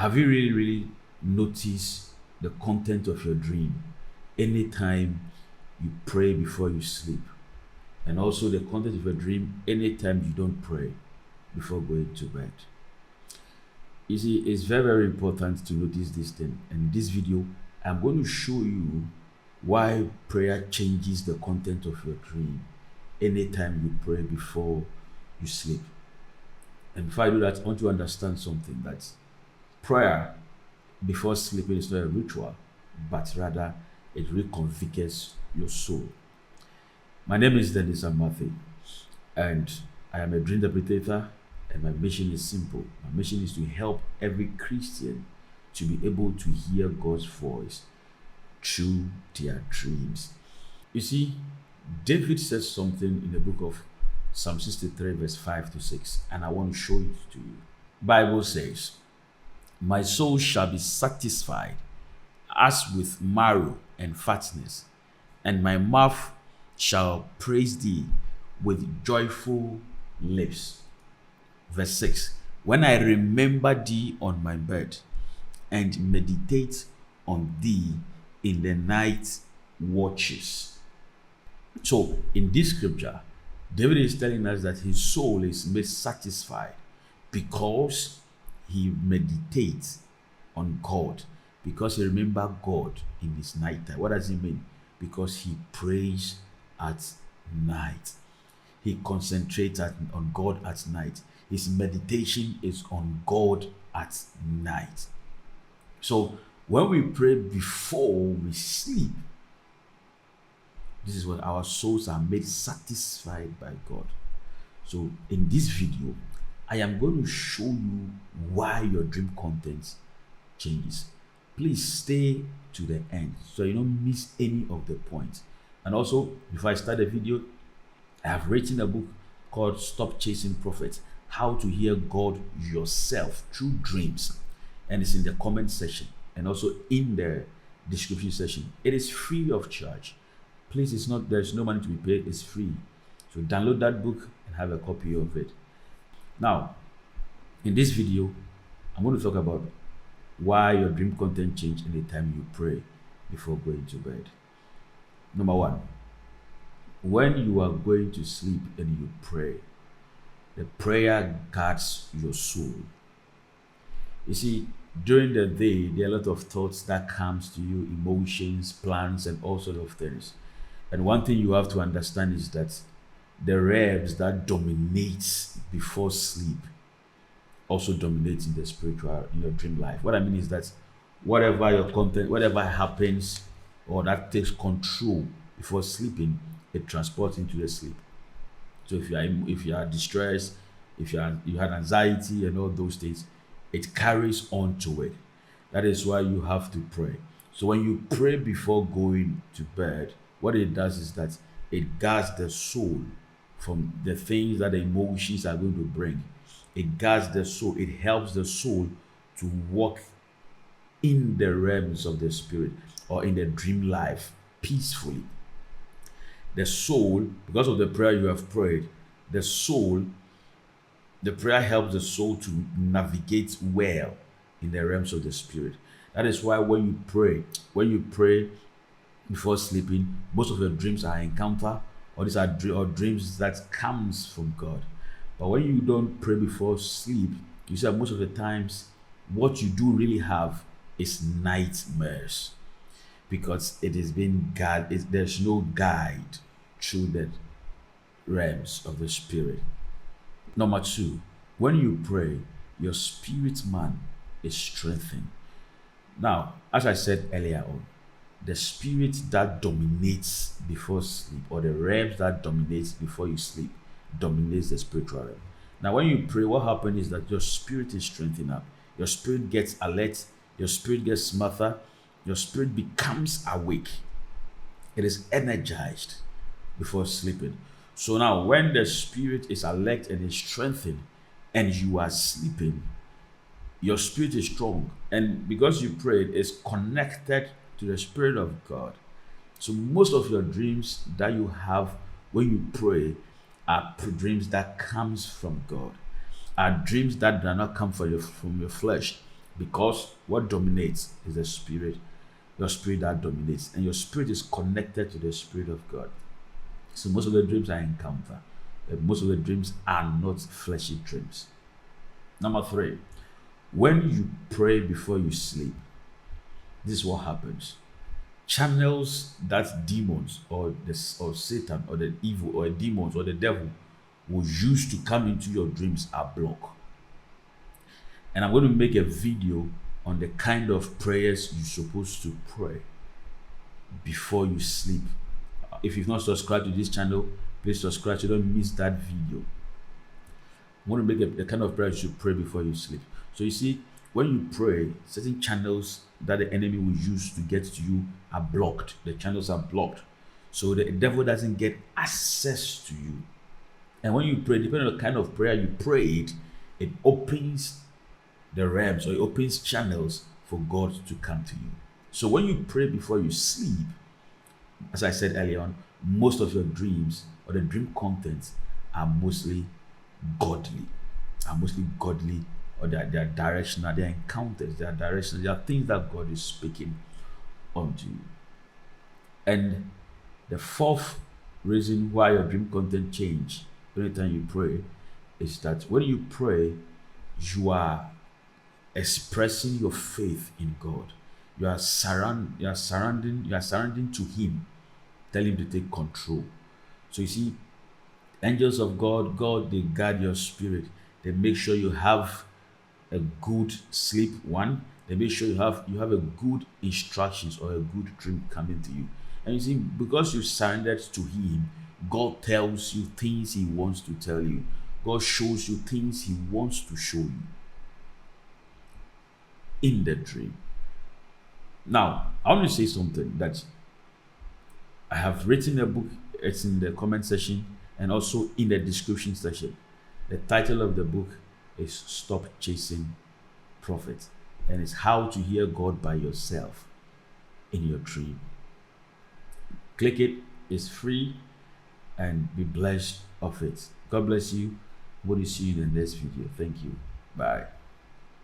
Have you really noticed the content of your dream anytime you pray before you sleep? And also the content of your dream anytime you don't pray before going to bed. You see, it's very important to notice this thing. In this video, I'm going to show you why prayer changes the content of your dream anytime you pray before you sleep. And before I do that, I want you to understand something, that prayer before sleeping is not a ritual, but rather it reconfigures your soul. My name is Dennis Amartey, and I am a dream interpreter, and my mission is simple. My mission is to help every Christian to be able to hear God's voice through their dreams. You see, David says something in the book of Psalm 63 verse 5 to 6, and I want to show it to you. Bible says, "My soul shall be satisfied as with marrow and fatness, and my mouth shall praise thee with joyful lips." Verse 6, "When I remember thee on my bed and meditate on thee in the night watches." So in this scripture, David is telling us that his soul is made satisfied because he meditates on God, because he remembers God in his night time. What does it mean? Because he prays at night. He concentrates on God at night. His meditation is on God at night. So when we pray before we sleep, this is when our souls are made satisfied by God. So in this video, I am going to show you why your dream content changes. Please stay to the end so you don't miss any of the points. And also, before I start the video, I have written a book called Stop Chasing Prophets: How to Hear God Yourself Through Dreams. And it's in the comment section and also in the description section. It is free of charge. Please, there's no money to be paid, it's free. So download that book and have a copy of it. Now, in this video, I'm going to talk about why your dream content change anytime you pray before going to bed. Number one, when you are going to sleep and you pray, the prayer guards your soul. You see, during the day, there are a lot of thoughts that comes to you, emotions, plans, and all sorts of things. And one thing you have to understand is that the realms that dominates before sleep also dominates in the spiritual, in your dream life. What I mean is that whatever your content, whatever happens or that takes control before sleeping, it transports into the sleep. So if you are distressed, if you had anxiety and all those things, it carries on to it. That is why you have to pray. So when you pray before going to bed, what it does is that it guards the soul from the things that the emotions are going to bring. It guards the soul. It helps the soul to walk in the realms of the spirit or in the dream life peacefully. The soul, because of the prayer you have prayed, the prayer helps the soul to navigate well in the realms of the spirit. That is why when you pray before sleeping, most of your dreams are encounter, or these are dreams that comes from God. But when you don't pray before sleep, you see that most of the times what you do really have is nightmares, because it is being guided. There's no guide through the realms of the spirit. Number two, when you pray, your spirit man is strengthened. Now, as I said earlier on, the spirit that dominates before sleep, or the realms that dominates before you sleep, dominates the spiritual realm. Now, when you pray, what happens is that your spirit is strengthened up. Your spirit gets alert. Your spirit gets smarter. Your spirit becomes awake. It is energized before sleeping. So now, when the spirit is alert and is strengthened, and you are sleeping, your spirit is strong. And because you prayed, it's connected to the Spirit of God. So most of your dreams that you have when you pray are dreams that comes from God, are dreams that do not come from your flesh, because what dominates is the spirit. Your spirit that dominates, and your spirit is connected to the spirit of God. So most of the dreams I encounter, most of the dreams are not fleshy dreams. Number three, when you pray before you sleep, this is what happens. Channels that demons or Satan or the evil or demons or the devil will use to come into your dreams are blocked. And I'm going to make a video on the kind of prayers you're supposed to pray before you sleep. If you've not subscribed to this channel, please subscribe so you don't miss that video. I want to make the kind of prayer you should pray before you sleep. So you see, when you pray, certain channels that the enemy will use to get to you are blocked. The channels are blocked. So the devil doesn't get access to you. And when you pray, depending on the kind of prayer you prayed, it opens the realms or it opens channels for God to come to you. So when you pray before you sleep, as I said earlier on, most of your dreams or the dream contents are mostly godly, or they are directional, they are encounters, they are directional, they are things that God is speaking unto you. And the fourth reason why your dream content change anytime you pray is that when you pray, you are expressing your faith in God. You are surrendering to Him. Tell Him to take control. So you see, angels of God, they guard your spirit. They make sure you have a good sleep. One, they make sure you have a good instructions or a good dream coming to you. And you see, because you surrendered to Him, God tells you things He wants to tell you. God shows you things He wants to show you in the dream. Now, I want to say something that I have written a book. It's in the comment section and also in the description section. The title of the book is Stop Chasing Profit, and it's how to hear God by yourself in your dream. Click it, it's free, and be blessed of it. God bless you. What do you see you in the next video? Thank you. Bye.